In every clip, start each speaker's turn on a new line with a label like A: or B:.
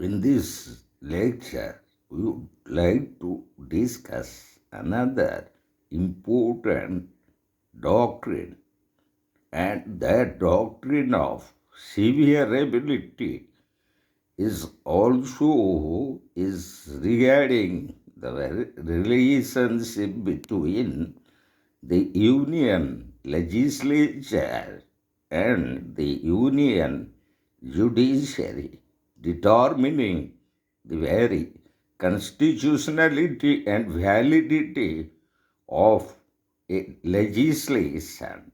A: In this lecture, we would like to discuss another important doctrine, and that doctrine of severability is regarding the relationship between the union legislature and the union judiciary, determining the very constitutionality and validity of a legislation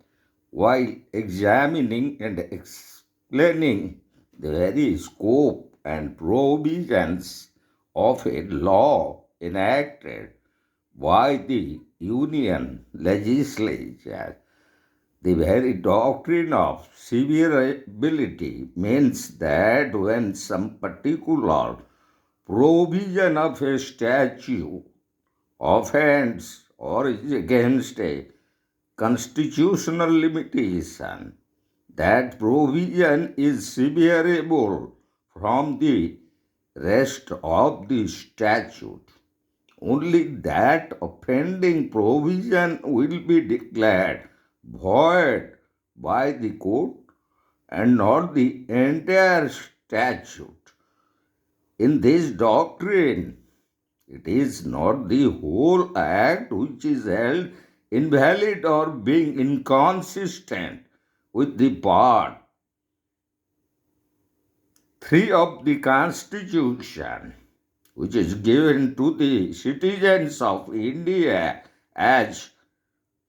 A: while examining and explaining the very scope and provisions of a law enacted by the Union legislature. The very doctrine of severability means that when some particular provision of a statute offends or is against a constitutional limitation, that provision is severable from the rest of the statute. Only that offending provision will be declared void by the court and not the entire statute. In this doctrine, it is not the whole act which is held invalid or being inconsistent with the part 3 of the Constitution, which is given to the citizens of India as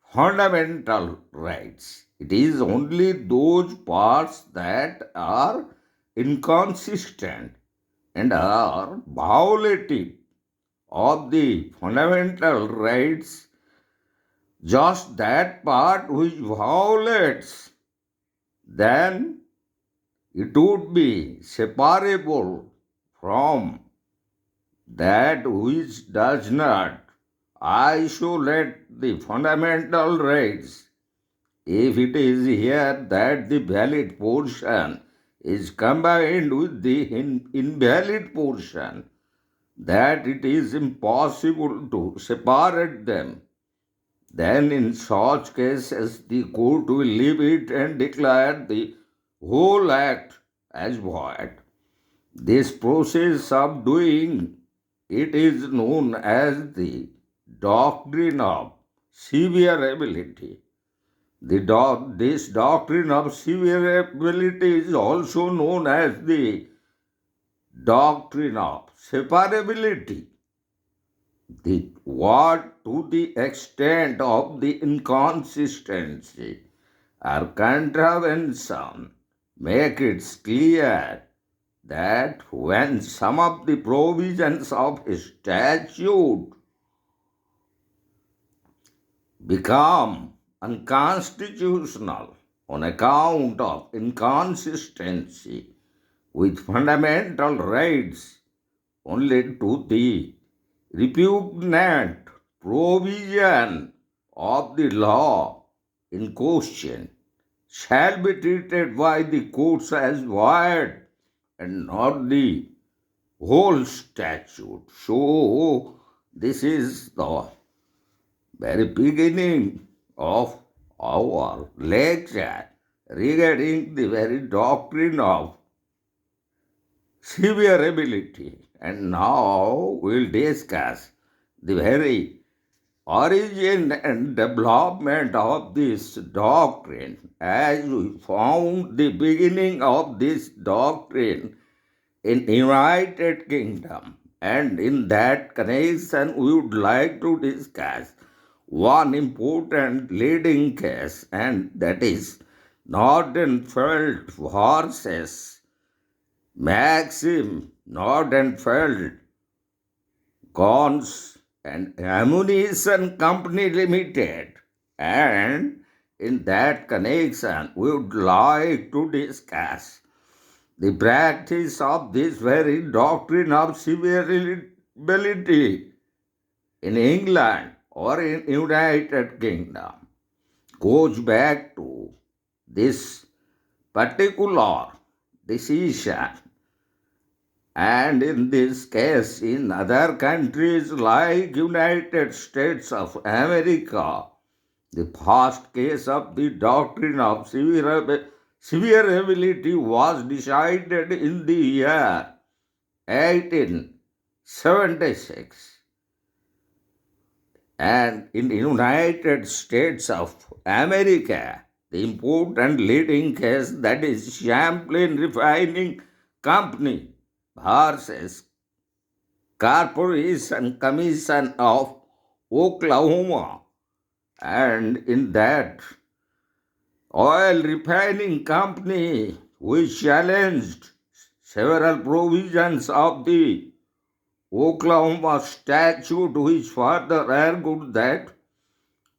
A: fundamental rights. It is only those parts that are inconsistent and are violative of the fundamental rights, just that part which violates, then it would be separable from that which does not isolate the fundamental rights. If it is here that the valid portion is combined with the invalid portion, that it is impossible to separate them, then in such cases the court will leave it and declare the whole act as void. This process of doing it is known as the doctrine of severability. This doctrine of severability is also known as the doctrine of separability. What to the extent of the inconsistency or contravention make it clear that when some of the provisions of a statute become unconstitutional on account of inconsistency with fundamental rights, only to the repugnant provision of the law in question shall be treated by the courts as void and not the whole statute. So, this is the very beginning of our lecture regarding the very doctrine of severability. And now we'll discuss the very origin and development of this doctrine, as we found the beginning of this doctrine in United Kingdom. And in that connection, we would like to discuss one important leading case, and that is Nordenfeld versus Maxim Nordenfeld Guns and Ammunition Company Limited. And in that connection, we would like to discuss the practice of this very doctrine of severability in England or in United Kingdom. Goes back to this particular decision And in this case, in other countries like United States of America, the past case of the doctrine of severability was decided in the year 1876. And in the United States of America, the important leading case, that is Champlain Refining Company versus Corporation Commission of Oklahoma. And in that, oil refining company which challenged several provisions of the Oklahoma statute, which further argued that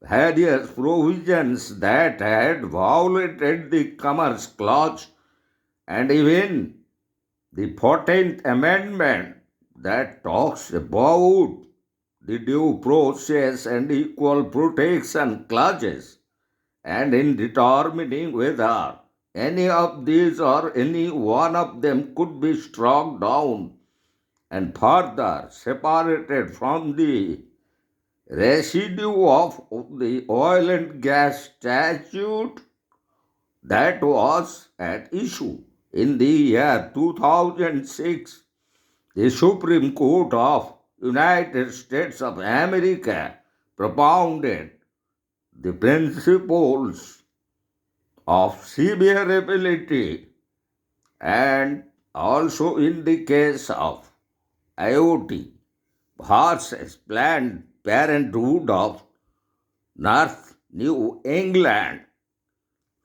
A: various provisions that had violated the Commerce Clause and even the 14th Amendment that talks about the due process and equal protection clauses, and in determining whether any of these or any one of them could be struck down and further separated from the residue of the oil and gas statute that was at issue in the year 2006, the Supreme Court of United States of America propounded the principles of severability, and also in the case of IoT versus Planned Parenthood of North New England.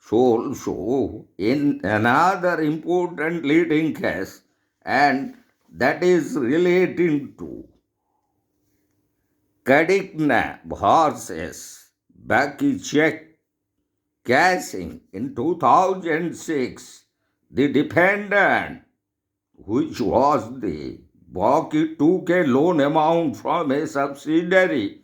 A: So, in another important leading case, and that is relating to Kadigna versus Bucky Check cashing in 2006, the defendant, which was the Bucky, took a loan amount from a subsidiary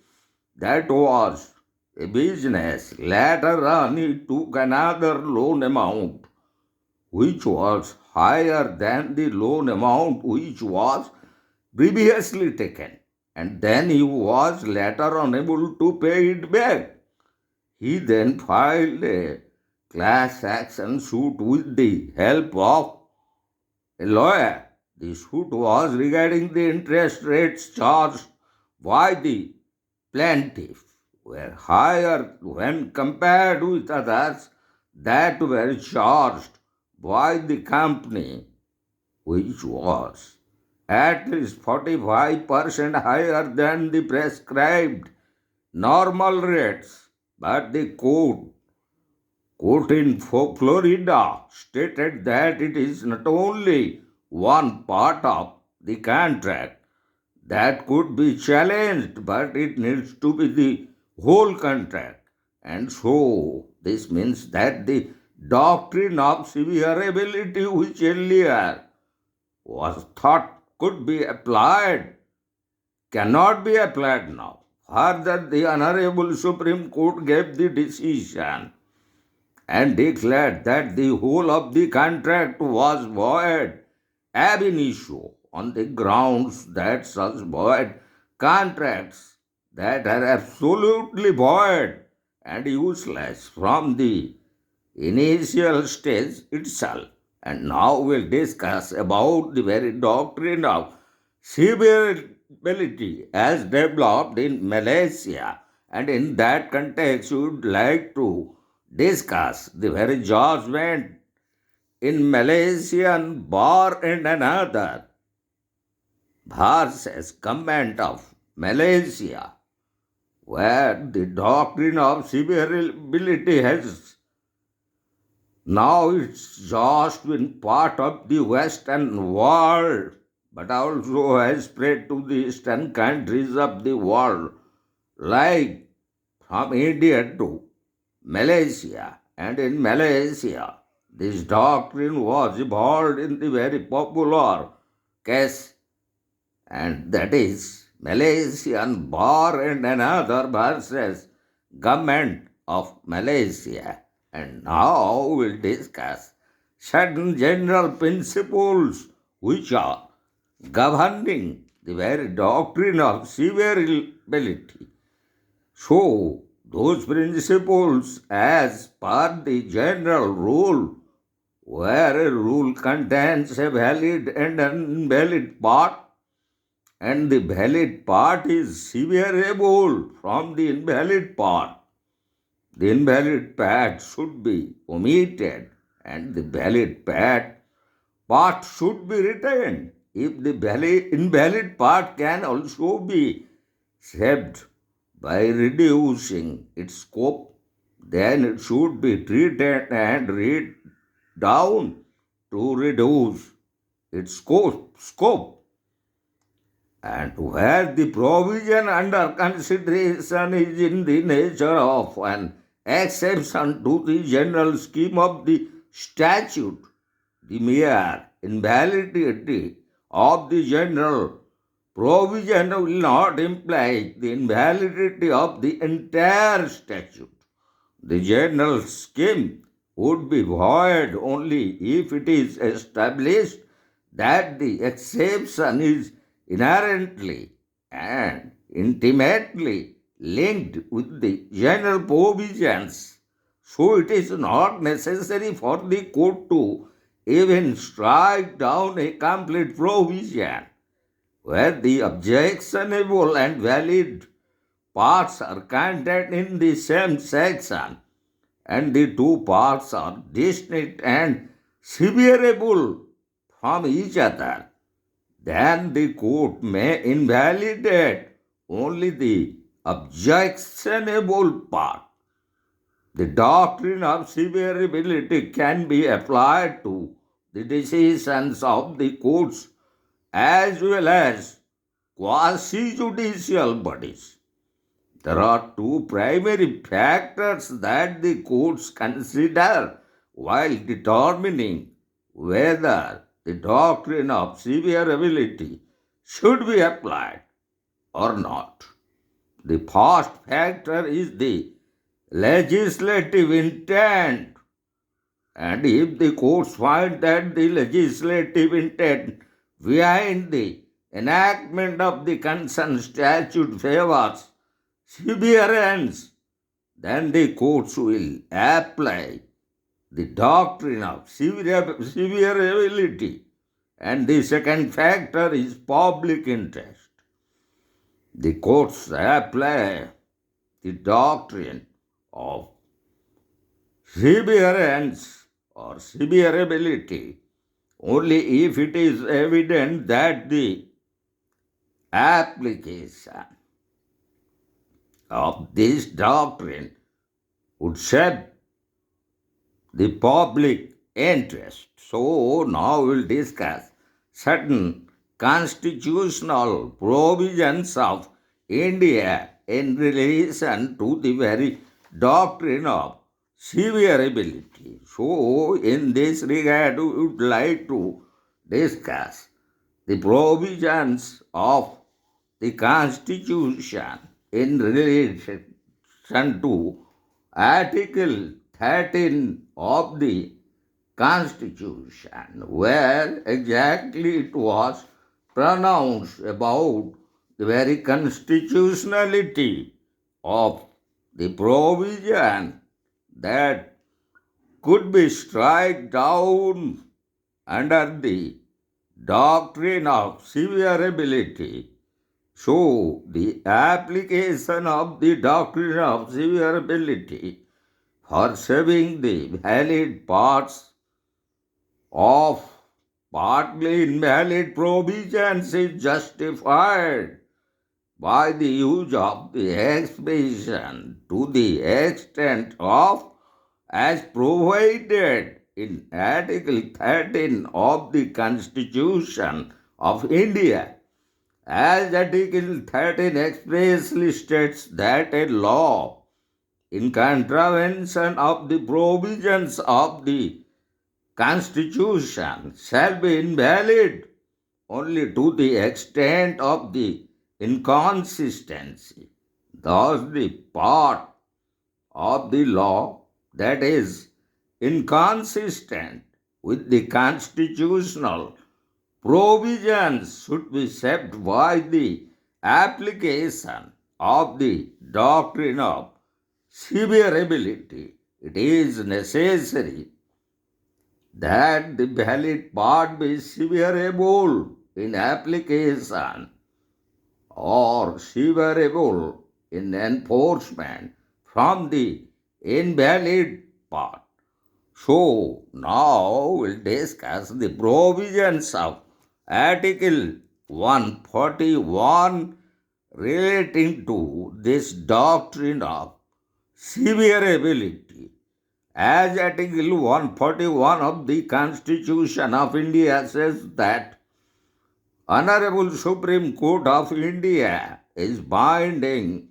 A: that was a business. Later on, he took another loan amount which was higher than the loan amount which was previously taken, and then he was later unable to pay it back. He then filed a class action suit with the help of a lawyer. The suit was regarding the interest rates charged by the plaintiff were higher when compared with others that were charged by the company, which was at least 45% higher than the prescribed normal rates. But the court in Florida stated that it is not only one part of the contract that could be challenged, but it needs to be the whole contract. And so this means that the doctrine of severability, which earlier was thought could be applied, cannot be applied now. Further, the Honorable Supreme Court gave the decision and declared that the whole of the contract was void ab initio, on the grounds that such void contracts that are absolutely void and useless from the initial stage itself. And now we'll discuss about the very doctrine of severability as developed in Malaysia, and in that context we would like to discuss the very judgment in Malaysian bar and another versus government of Malaysia, where the doctrine of severability has now it's just been part of the Western world, but also has spread to the eastern countries of the world, like from India to Malaysia. And in Malaysia, this doctrine was evolved in the very popular case, and that is Malaysian bar and another versus government of Malaysia. And now we'll discuss certain general principles which are governing the very doctrine of severability. So, those principles, as per the general rule, where a rule contains a valid and an invalid part, and the valid part is severable from the invalid part, the invalid part should be omitted and the valid part should be retained. If the invalid part can also be saved by reducing its scope, then it should be treated and read down to reduce its scope. And where the provision under consideration is in the nature of an exception to the general scheme of the statute, the mere invalidity of the general provision will not imply the invalidity of the entire statute. The general scheme would be void only if it is established that the exception is inherently and intimately linked with the general provisions. So it is not necessary for the court to even strike down a complete provision where the objectionable and valid parts are contained in the same section and the two parts are distinct and severable from each other. Then the court may invalidate only the objectionable part. The doctrine of severability can be applied to the decisions of the courts as well as quasi-judicial bodies. There are two primary factors that the courts consider while determining whether the doctrine of severability should be applied or not. The first factor is the legislative intent, and if the courts find that the legislative intent behind the enactment of the concerned statute favors severance, then the courts will apply the doctrine of severability. And the second factor is public interest. The courts apply the doctrine of severance or severability only if it is evident that the application of this doctrine would serve the public interest. So now we'll discuss certain constitutional provisions of India in relation to the very doctrine of severability. So in this regard, we would like to discuss the provisions of the Constitution in relation to Article 13 of the Constitution, where exactly it was pronounced about the very constitutionality of the provision that could be struck down under the doctrine of severability. So, the application of the doctrine of severability for saving the valid parts of partly invalid provisions is justified by the use of the expression to the extent of as provided in Article 13 of the Constitution of India. As Article 13 expressly states that a law in contravention of the provisions of the Constitution shall be invalid only to the extent of the inconsistency. Thus, the part of the law that is inconsistent with the constitutional provisions should be shaped by the application of the doctrine of severability. It is necessary that the valid part be severable in application or severable in enforcement from the invalid part. So now we'll discuss the provisions of Article 141 relating to this doctrine of severability. As Article 141 of the Constitution of India says that Honorable Supreme Court of India is binding.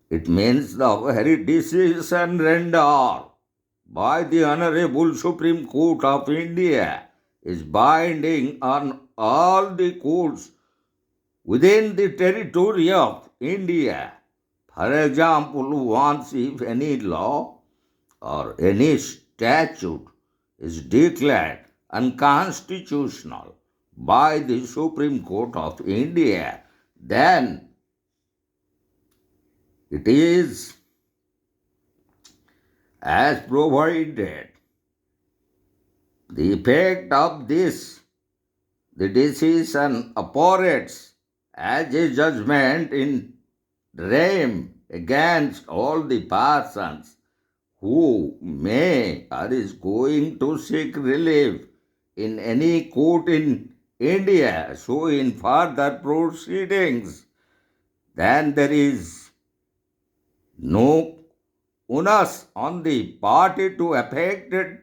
A: It means the very decision rendered by the Honorable Supreme Court of India is binding on all the courts within the territory of India. For example, once if any law or any statute is declared unconstitutional by the Supreme Court of India, then it is as provided. The effect of this, the decision operates as a judgment in rem against all the persons who may or is going to seek relief in any court in India. So in further proceedings, then there is no onus on the party to affected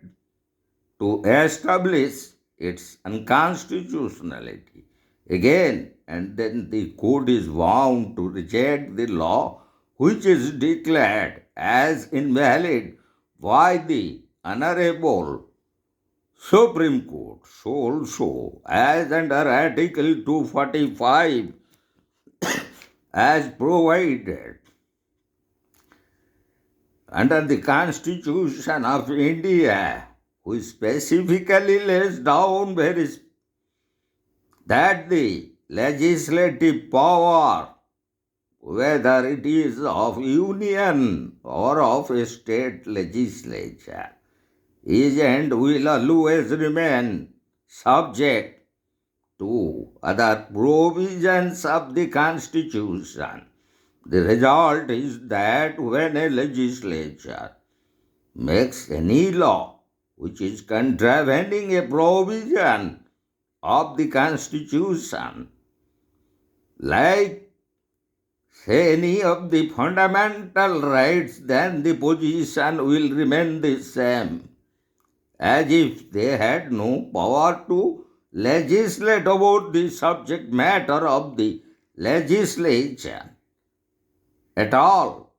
A: to establish its unconstitutionality. Again, and then the court is bound to reject the law which is declared as invalid by the Honorable Supreme Court. So also, as under Article 245, as provided under the Constitution of India, which specifically lays down that the legislative power, whether it is of union or of a state legislature, is and will always remain subject to other provisions of the Constitution. The result is that when a legislature makes any law which is contravening a provision of the Constitution, like say any of the fundamental rights, then the position will remain the same, as if they had no power to legislate about the subject matter of the legislature at all.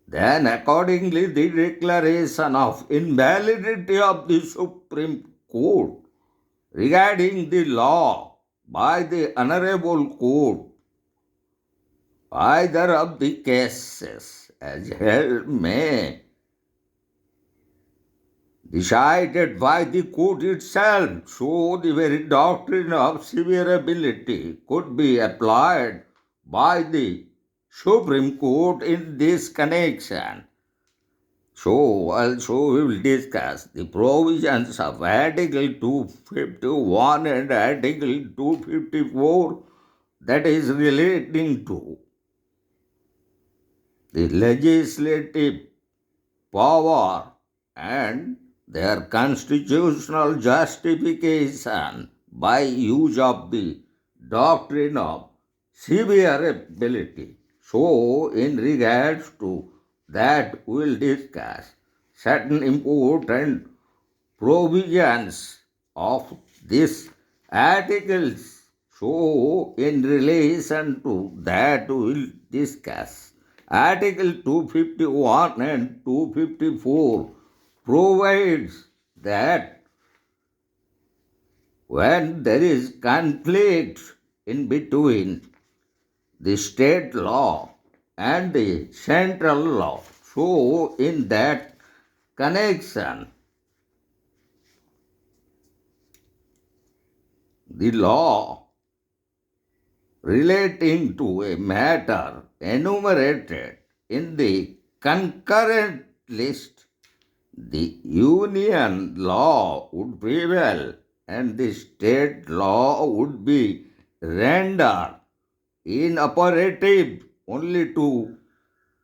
A: Then accordingly the declaration of invalidity of the Supreme Court regarding the law by the Honorable Court, either of the cases as held may decided by the court itself, so the very doctrine of severability could be applied by the Supreme Court in this connection. So also we will discuss the provisions of Article 251 and Article 254, that is relating to the legislative power and their constitutional justification by use of the doctrine of severability. So, in regards to that, we will discuss certain important provisions of these articles. So, in relation to that, we will discuss Article 251 and 254 provides that when there is conflict in between the state law and the central law, so in that connection, the law relating to a matter enumerated in the concurrent list, the union law would prevail and the state law would be rendered inoperative only to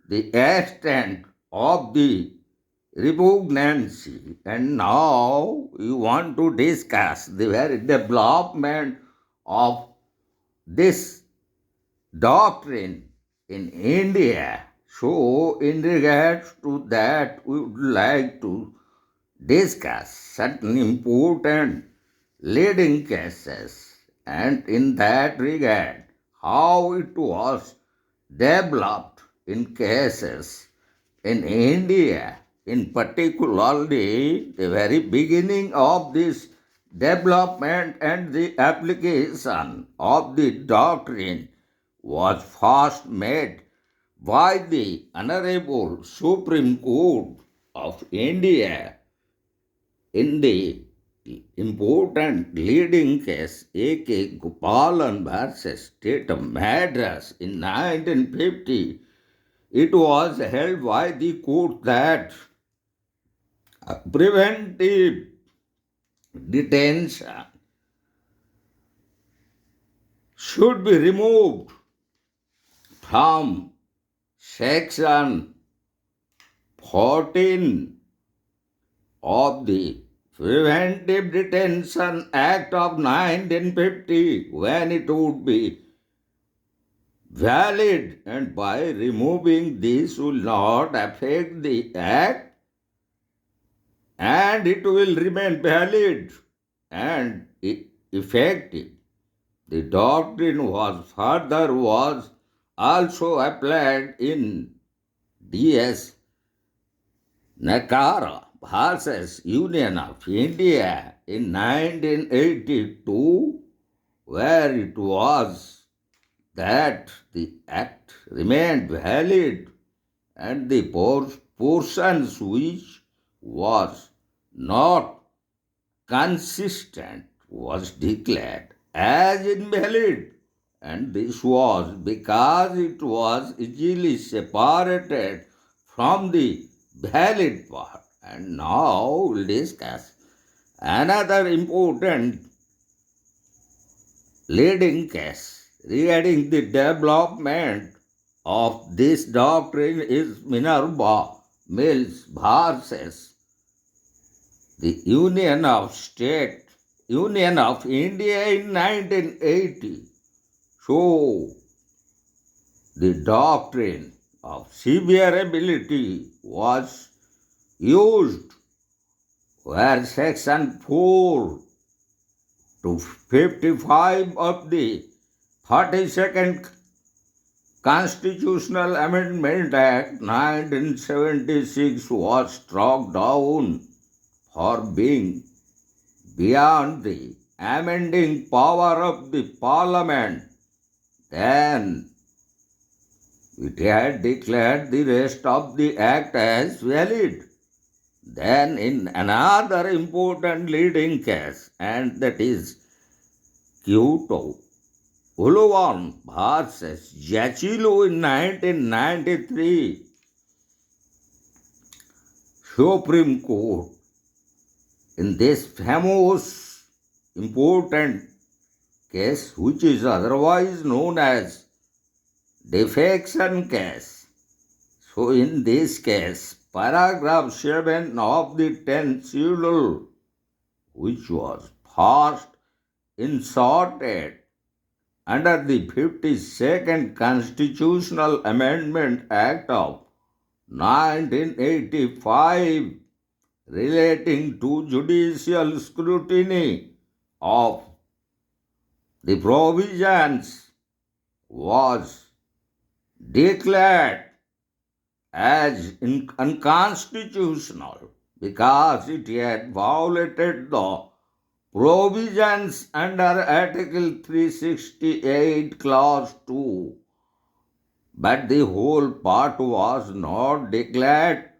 A: the extent of the repugnancy. And now we want to discuss the very development of this doctrine in India. So, in regards to that, we would like to discuss certain important leading cases, and in that regard, how it was developed in cases in India, in particularly the very beginning of this development and the application of the doctrine was first made by the Honorable Supreme Court of India in the important leading case A.K. Gopalan versus State of Madras in 1950. It was held by the court that preventive detention should be removed from section 14 of the Preventive Detention Act of 1950 when it would be valid, and by removing this will not affect the act and it will remain valid and effective. The doctrine was also applied in D.S. Nakara versus Union of India in 1982, where it was that the act remained valid and the portions which was not consistent was declared as invalid, and this was because it was easily separated from the valid part. And now we'll discuss another important leading case regarding the development of this doctrine is Minerva Mills versus the Union of India in 1980. So, the doctrine of severability was used where section 4 to 55 of the 42nd Constitutional Amendment Act 1976 was struck down for being beyond the amending power of the Parliament. Then it had declared the rest of the Act as valid. Then in another important leading case, and that is Kyoto Uluwan versus Jachilu in 1993, Supreme Court in this famous important case, which is otherwise known as defection case. So in this case, paragraph 7 of the 10th schedule, which was first inserted under the 52nd Constitutional Amendment Act of 1985, relating to judicial scrutiny of the provisions, was declared as unconstitutional because it had violated the provisions under Article 368, Clause 2. But the whole part was not declared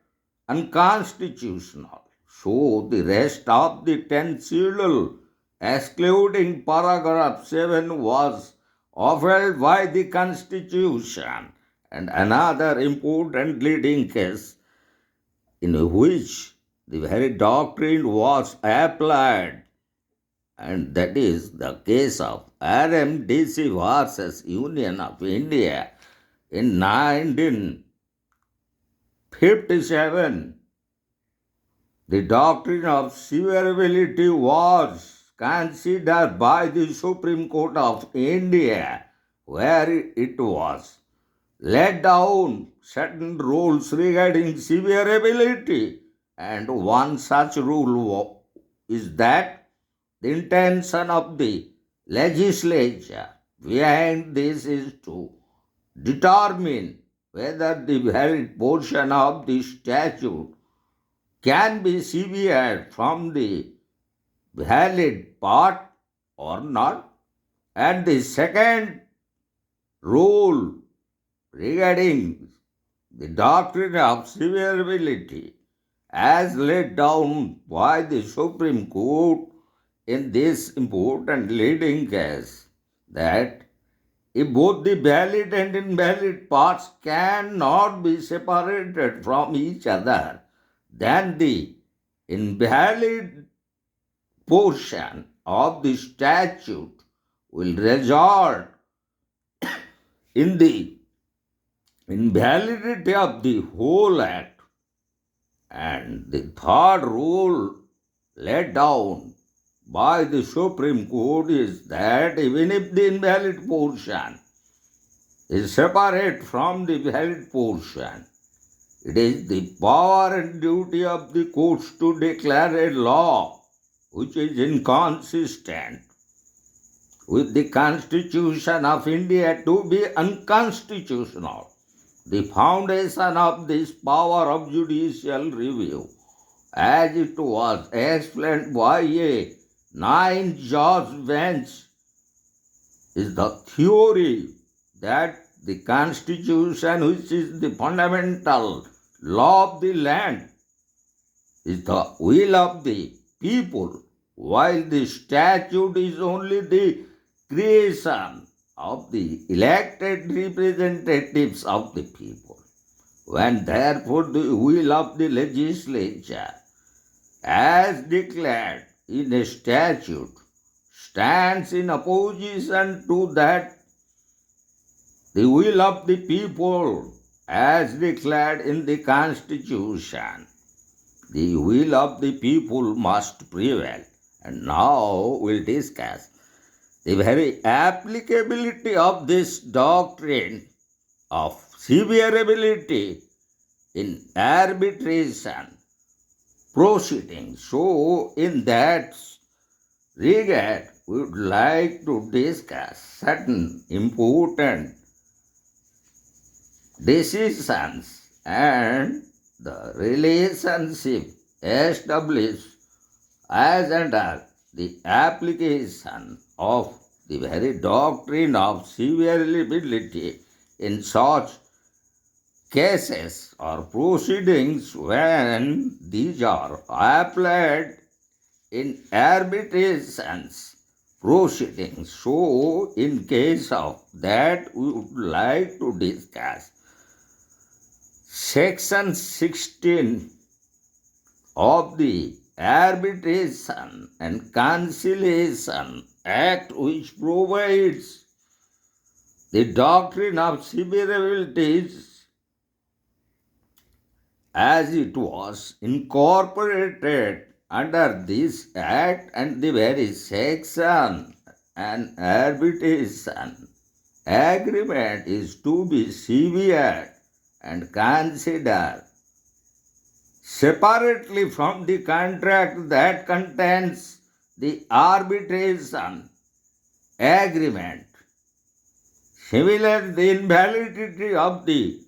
A: unconstitutional. So the rest of the 10th schedule excluding paragraph 7, was upheld by the Constitution, and another important leading case in which the very doctrine was applied, and that is the case of RMDC versus Union of India in 1957. The doctrine of severability was considered by the Supreme Court of India, where it was laid down certain rules regarding severability, and one such rule is that the intention of the legislature behind this is to determine whether the valid portion of the statute can be severed from the valid part or not. And the second rule regarding the doctrine of severability as laid down by the Supreme Court in this important leading case, that if both the valid and invalid parts cannot be separated from each other, then the invalid portion of the statute will result in the invalidity of the whole act. And the third rule laid down by the Supreme Court is that even if the invalid portion is separate from the valid portion, it is the power and duty of the courts to declare a law which is inconsistent with the Constitution of India to be unconstitutional. The foundation of this power of judicial review, as it was explained by a 9-judge bench, is the theory that the Constitution, which is the fundamental law of the land, is the will of the people, while the statute is only the creation of the elected representatives of the people. When therefore the will of the legislature, as declared in a statute, stands in opposition to that the will of the people as declared in the Constitution, the will of the people must prevail. And now we'll discuss the very applicability of this doctrine of severability in arbitration proceedings. So, in that regard, we would like to discuss certain important decisions and the relationship established as under the application of the very doctrine of severability in such cases or proceedings when these are applied in arbitrations proceedings. So, in case of that, we would like to discuss Section 16 of the Arbitration and Conciliation Act, which provides the doctrine of severability as it was incorporated under this act, and the very section and arbitration agreement is to be severed and considered separately from the contract that contains the arbitration agreement. Similarly, the invalidity of the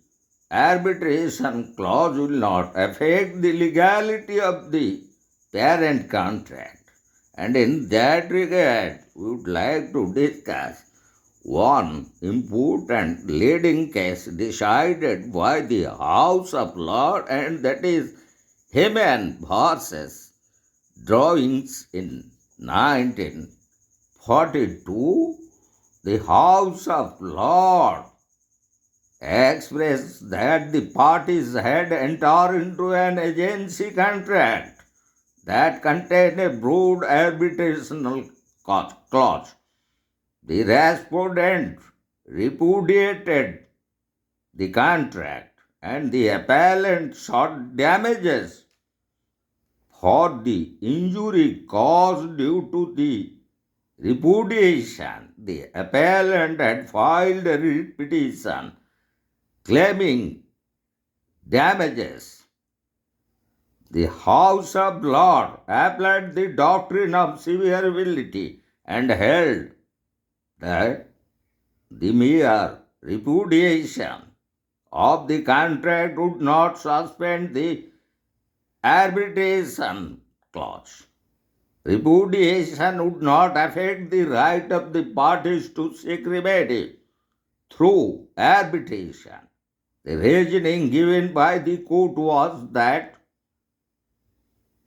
A: arbitration clause will not affect the legality of the parent contract. And in that regard, we would like to discuss one important leading case decided by the House of Lords, and that is Hyman versus Drawings in 1942, the House of Lords expressed that the parties had entered into an agency contract that contained a broad arbitrational clause. The respondent repudiated the contract and the appellant sought damages for the injury caused due to the repudiation. The appellant had filed a writ petition claiming damages. The House of Lords applied the doctrine of severability and held that the mere repudiation of the contract would not suspend the arbitration clause. Repudiation would not affect the right of the parties to seek remedy through arbitration. The reasoning given by the court was that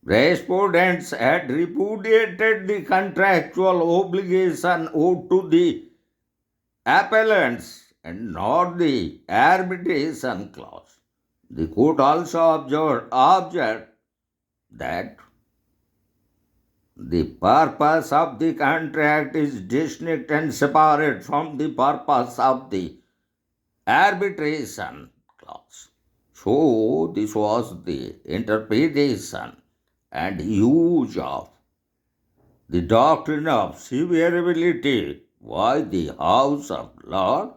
A: respondents had repudiated the contractual obligation owed to the appellants and not the arbitration clause. The court also observed that the purpose of the contract is distinct and separate from the purpose of the arbitration clause. So, this was the interpretation and use of the doctrine of severability by the House of Lords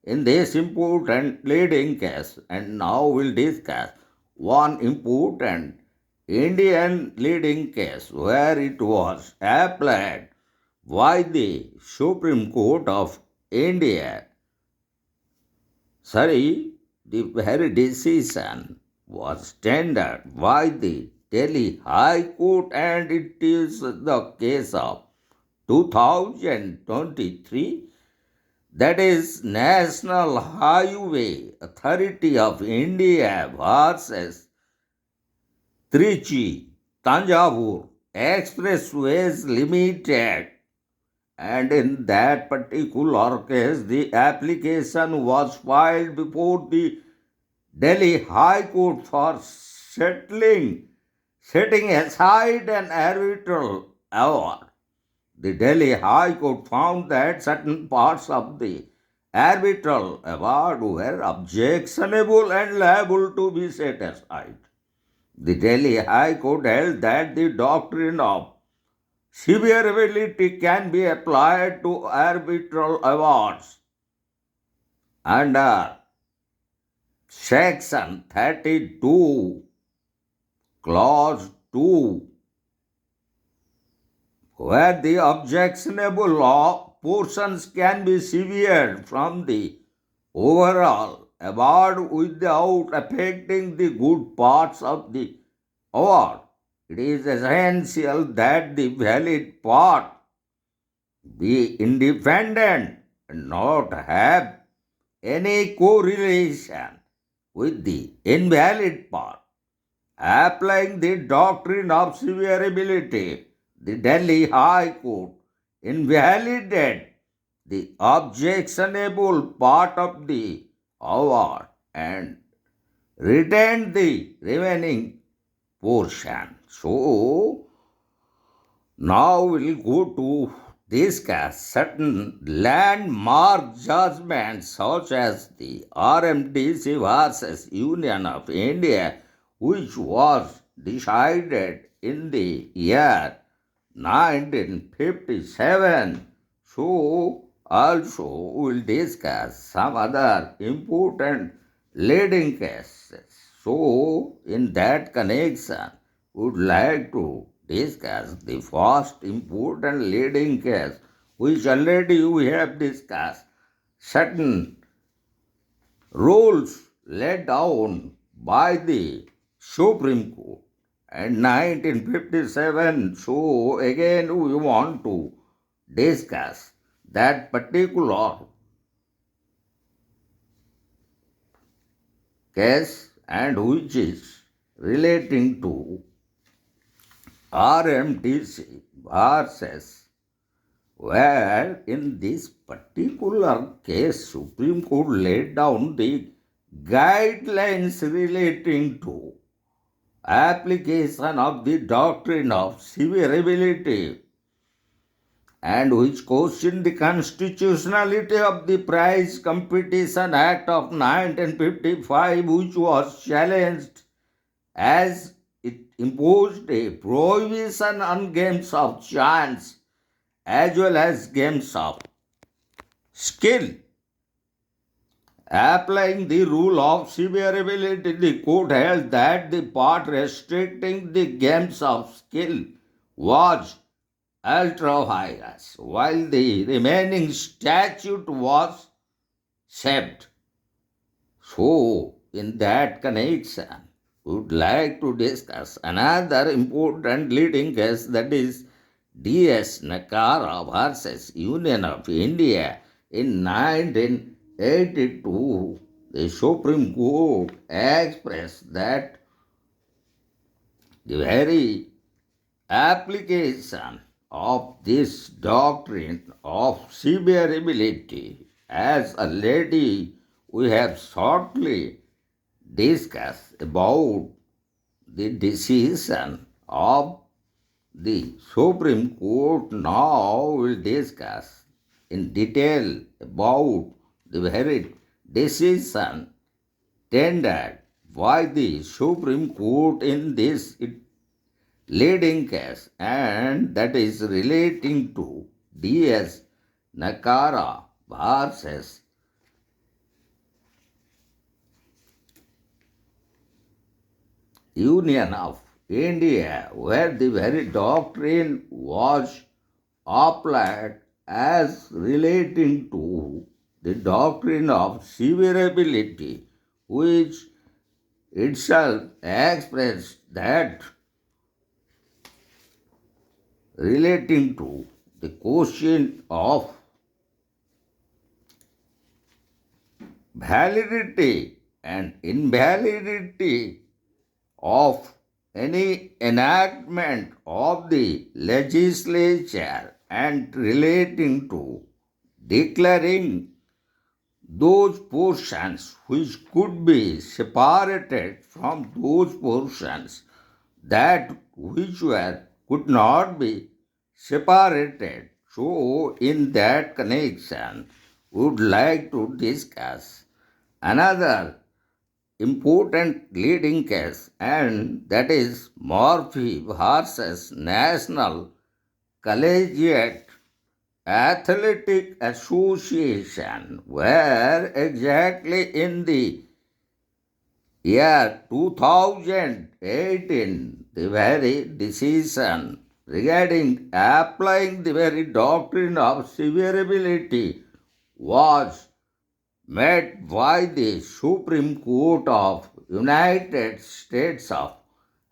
A: in this important leading case. And now we'll discuss one important Indian leading case where it was applied by the Supreme Court of India. The very decision was tendered by the Delhi High Court, and it is the case of 2023, that is National Highway Authority of India versus Trichy Tanjavur Expressways Limited. And in that particular case, the application was filed before the Delhi High Court for setting aside an arbitral award. The Delhi High Court found that certain parts of the arbitral award were objectionable and liable to be set aside. The Delhi High Court held that the doctrine of severability can be applied to arbitral awards under Section 32, Clause 2, where the objectionable law portions can be severed from the overall award without affecting the good parts of the award. It is essential that the valid part be independent and not have any correlation with the invalid part. Applying the doctrine of severability, the Delhi High Court invalidated the objectionable part of the award and retained the remaining portion. So, now we'll go to discuss certain landmark judgments such as the RMDC versus Union of India, which was decided in the year 1957. So, also we'll discuss some other important leading cases. So, in that connection, we would like to discuss the first important leading case, which already we have discussed. Certain rules laid down by the Supreme Court and 1957. So again we want to discuss that particular case, and which is relating to RMTC verses, where in this particular case Supreme Court laid down the guidelines relating to application of the doctrine of severability, and which questioned the constitutionality of the Prize Competition Act of 1955, which was challenged as it imposed a prohibition on games of chance as well as games of skill. Applying the rule of severability, the court held that the part restricting the games of skill was ultra vires, while the remaining statute was saved. So, in that connection, we would like to discuss another important leading case, that is D.S. Nakara versus Union of India in 1982. The Supreme Court expressed that the very application of this doctrine of severability, as already we have shortly discussed about the decision of the Supreme Court, now will discuss in detail about the very decision tendered by the Supreme Court in this leading case, and that is relating to D.S. Nakara versus Union of India, where the very doctrine was applied as relating to the doctrine of severability, which itself expressed that relating to the question of validity and invalidity of any enactment of the legislature, and relating to declaring those portions which could be separated from those portions that which could not be separated. So, in that connection, we would like to discuss another important leading case, and that is Murphy versus National Collegiate Athletic Association, where exactly in the year 2018, the very decision regarding applying the very doctrine of severability was made by the Supreme Court of United States of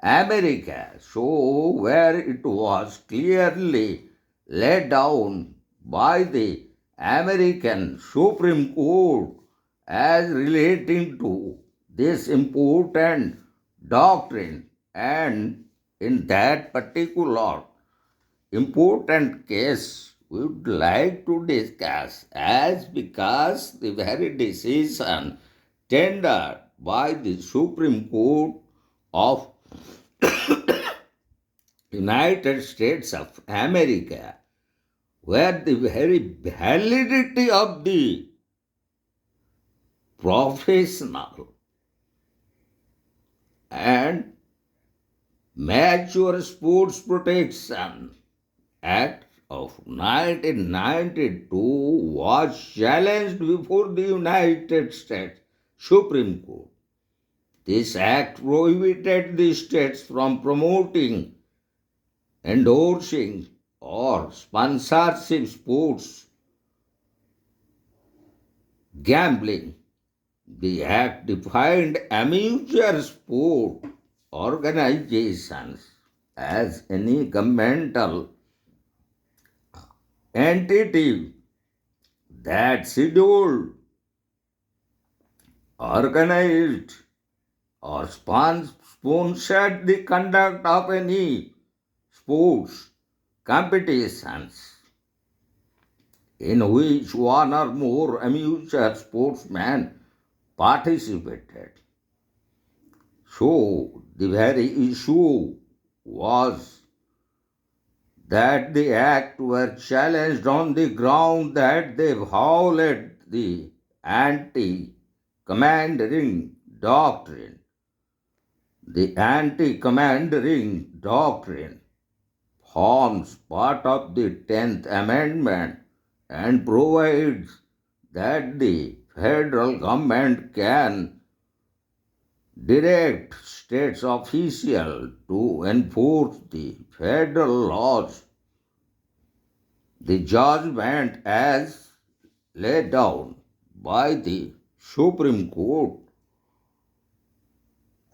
A: America. So, where it was clearly laid down by the American Supreme Court as relating to this important doctrine, and in that particular important case we would like to discuss, as because the very decision tendered by the Supreme Court of United States of America, where the very validity of the professional and Mature Sports Protection Act of 1992 was challenged before the United States Supreme Court. This act prohibited the states from promoting, endorsing, or sponsorship sports gambling. The act defined amateur sport organizations as any governmental entity that scheduled, organized, or sponsored the conduct of any sports competitions in which one or more amateur sportsmen participated. So the very issue was that the act were challenged on the ground that they violated the anti-commandeering doctrine. The anti-commandeering doctrine forms part of the 10th Amendment and provides that the federal government can direct states officials to enforce the federal laws. The judgment as laid down by the Supreme Court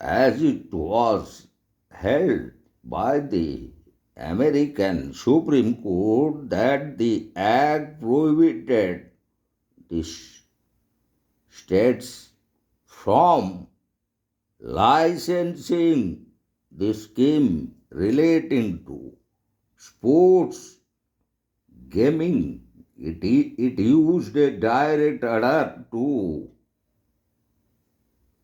A: as it was held by the American Supreme Court that the act prohibited the states from licensing the scheme relating to sports gaming. It used a direct order to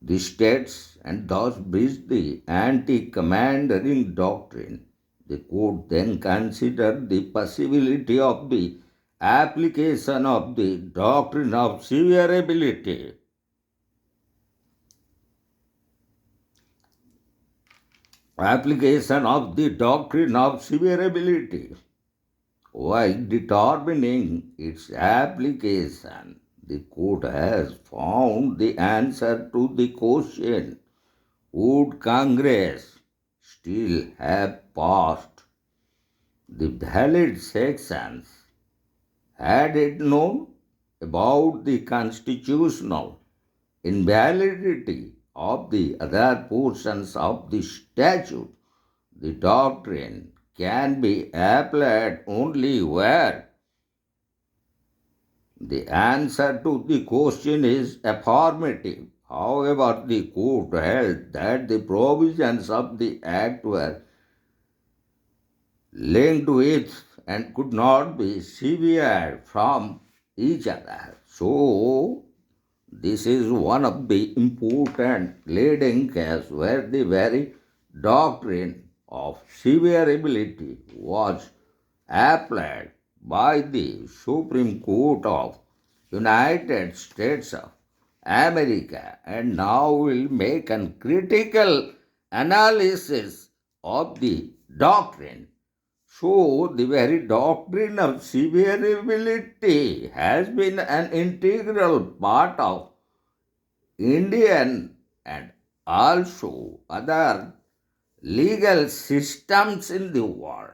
A: the states and thus breached the anti-commandeering doctrine. The court then considered the possibility of the application of the doctrine of severability. Application of the doctrine of severability. While determining its application, the court has found the answer to the question: would Congress still have passed the valid sections had it known about the constitutional invalidity of the other portions of the statute? The doctrine can be applied only where the answer to the question is affirmative. However, the court held that the provisions of the Act were linked with and could not be severed from each other. So, this is one of the important leading cases where the very doctrine of severability was applied by the Supreme Court of United States of America, and now will make a critical analysis of the doctrine. So, the very doctrine of severability has been an integral part of Indian and also other legal systems in the world.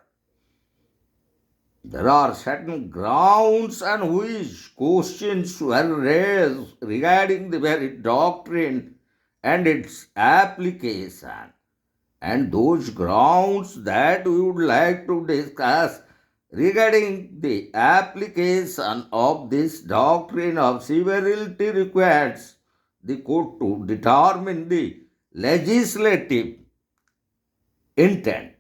A: There are certain grounds on which questions were raised regarding the very doctrine and its application. And those grounds that we would like to discuss regarding the application of this doctrine of severability requires the court to determine the legislative intent.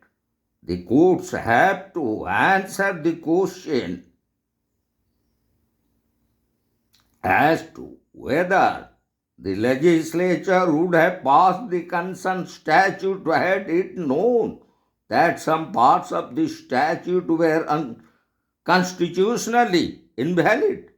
A: The courts have to answer the question as to whether the legislature would have passed the concerned statute had it known that some parts of the statute were unconstitutionally invalid.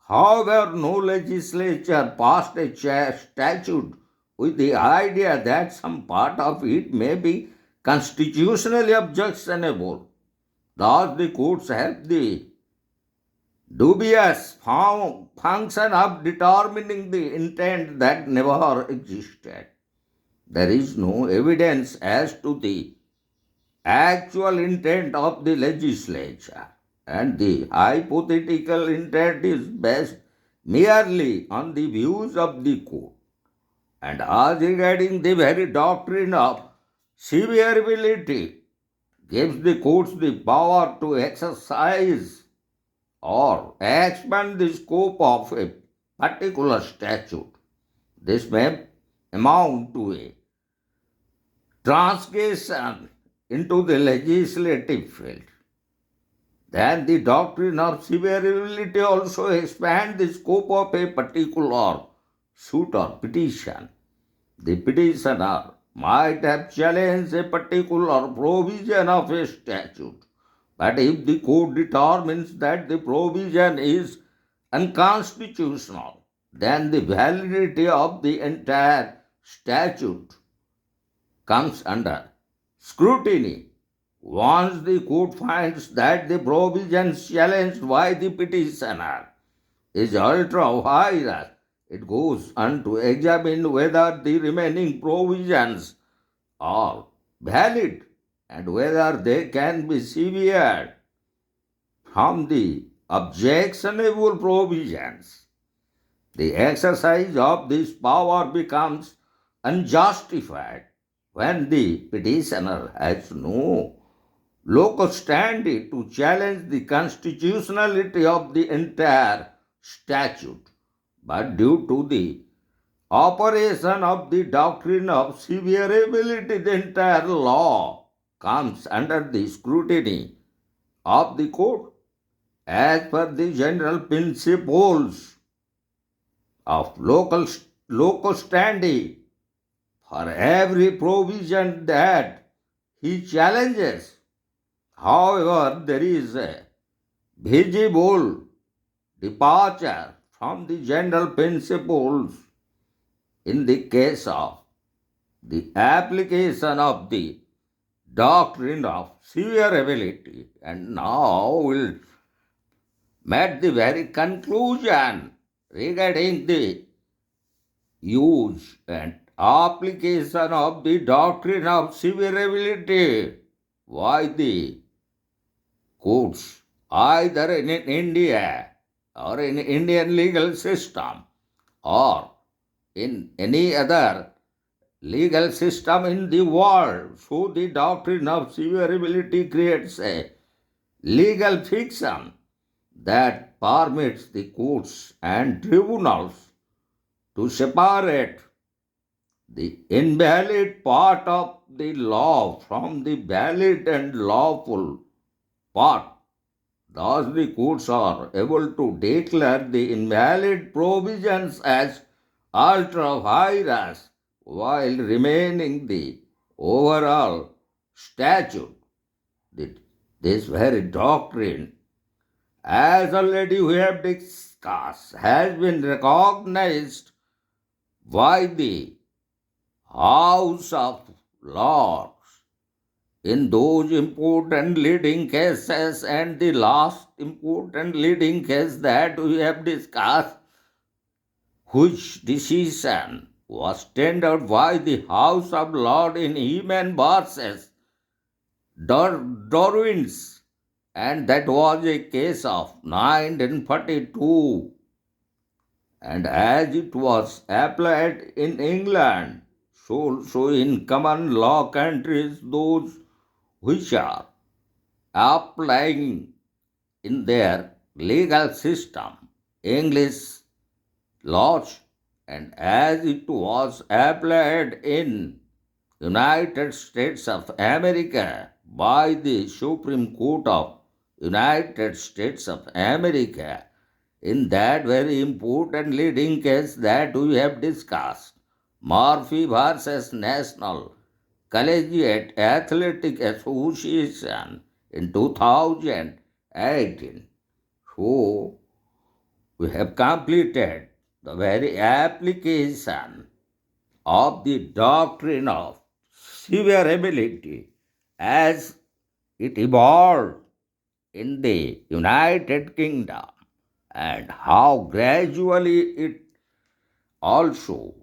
A: However, no legislature passed a statute with the idea that some part of it may be constitutionally objectionable. Thus, the courts have the dubious function of determining the intent that never existed. There is no evidence as to the actual intent of the legislature, and the hypothetical intent is based merely on the views of the court. And as regarding the very doctrine of severability, gives the courts the power to exercise or expand the scope of a particular statute. This may amount to a transgression into the legislative field. then the doctrine of severability also expands the scope of a particular suit or petition. The petitioner might have challenged a particular provision of a statute, but if the court determines that the provision is unconstitutional, then the validity of the entire statute comes under scrutiny. Once the court finds that the provision challenged by the petitioner is ultra vires, it goes on to examine whether the remaining provisions are valid and whether they can be severed from the objectionable provisions. The exercise of this power becomes unjustified when the petitioner has no locus standi to challenge the constitutionality of the entire statute, but due to the operation of the doctrine of severability, the entire law comes under the scrutiny of the court as per the general principles of locus standi. For every provision that he challenges, however, there is a visible departure from the general principles in the case of the application of the doctrine of severability. And now we'll meet the very conclusion regarding the use and application of the doctrine of severability by the courts either in India or in Indian legal system or in any other legal system in the world. So the doctrine of severability creates a legal fiction that permits the courts and tribunals to separate the invalid part of the law from the valid and lawful part. Thus, the courts are able to declare the invalid provisions as ultra vires while remaining the overall statute. This very doctrine, as already we have discussed, has been recognized by the House of Lords in those important leading cases, and the last important leading case that we have discussed, which decision was tendered by the House of Lords in Human versus Darwin's, and that was a case of 1942. And as it was applied in England, so in common law countries, those which are applying in their legal system English laws, and as it was applied in United States of America by the Supreme Court of United States of America, in that very important leading case that we have discussed, Murphy versus National Collegiate Athletic Association in 2018. So, we have completed the very application of the doctrine of severability as it evolved in the United Kingdom, and how gradually it also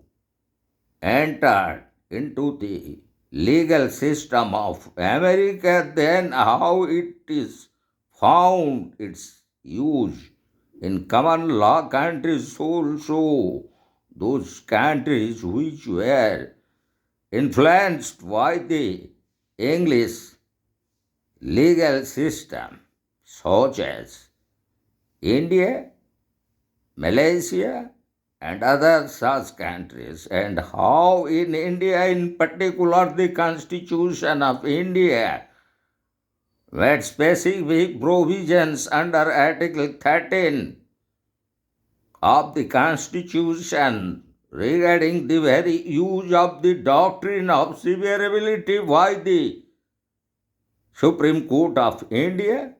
A: entered into the legal system of America, then how it is found its use in common law countries also, those countries which were influenced by the English legal system, such as India, Malaysia, and other such countries, and how in India in particular the Constitution of India made specific provisions under Article 13 of the Constitution regarding the very use of the doctrine of severability by the Supreme Court of India,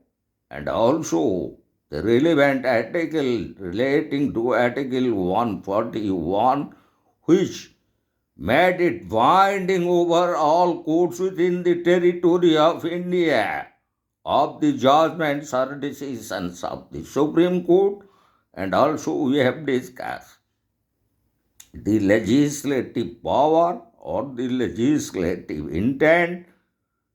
A: and also the relevant article relating to Article 141, which made it binding over all courts within the territory of India of the judgments or decisions of the Supreme Court. And also we have discussed the legislative power or the legislative intent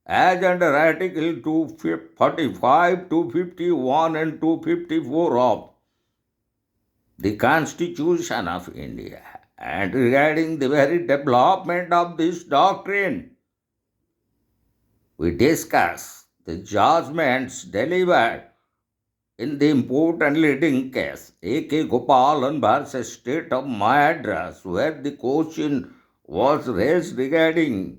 A: as under Article 245, 251 and 254 of the Constitution of India. And regarding the very development of this doctrine, we discuss the judgments delivered in the important leading case, A.K. Gopalan versus State of Madras, where the question was raised regarding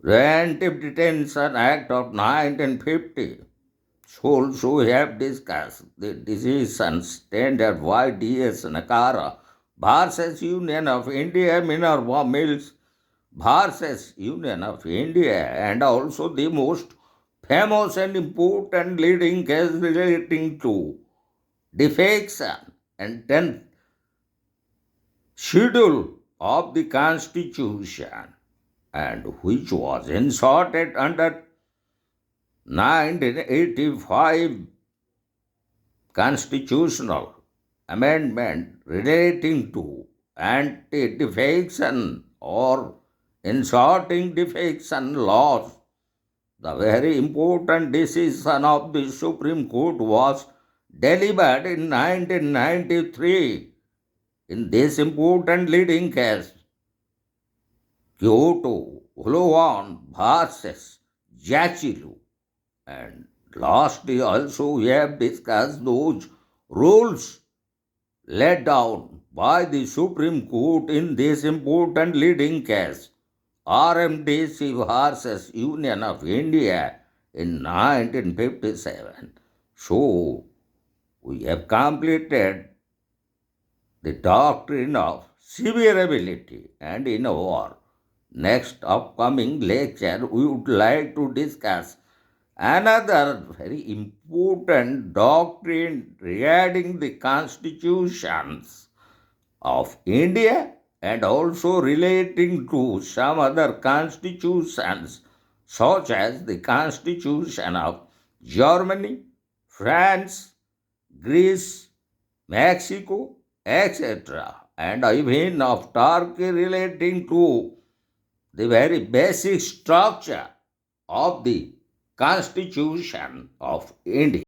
A: Preventive Detention Act of 1950. So we have discussed the decisions tendered by D.S. Nakara versus Union of India, Minerva Mills versus Union of India, and also the most famous and important leading case relating to defection and 10th schedule of the Constitution, and which was inserted under 1985 constitutional amendment relating to anti-defection or inserting defection laws. The very important decision of the Supreme Court was delivered in 1993 in this important leading case, Kyoto Huluan versus Jachilu. And lastly, also we have discussed those rules laid down by the Supreme Court in this important leading case, RMDC versus Union of India in 1957. So, we have completed the doctrine of severability, and in our next upcoming lecture we would like to discuss another very important doctrine regarding the constitutions of India and also relating to some other constitutions such as the Constitution of Germany, France, Greece, Mexico, etc., and even of Turkey relating to the very basic structure of the Constitution of India.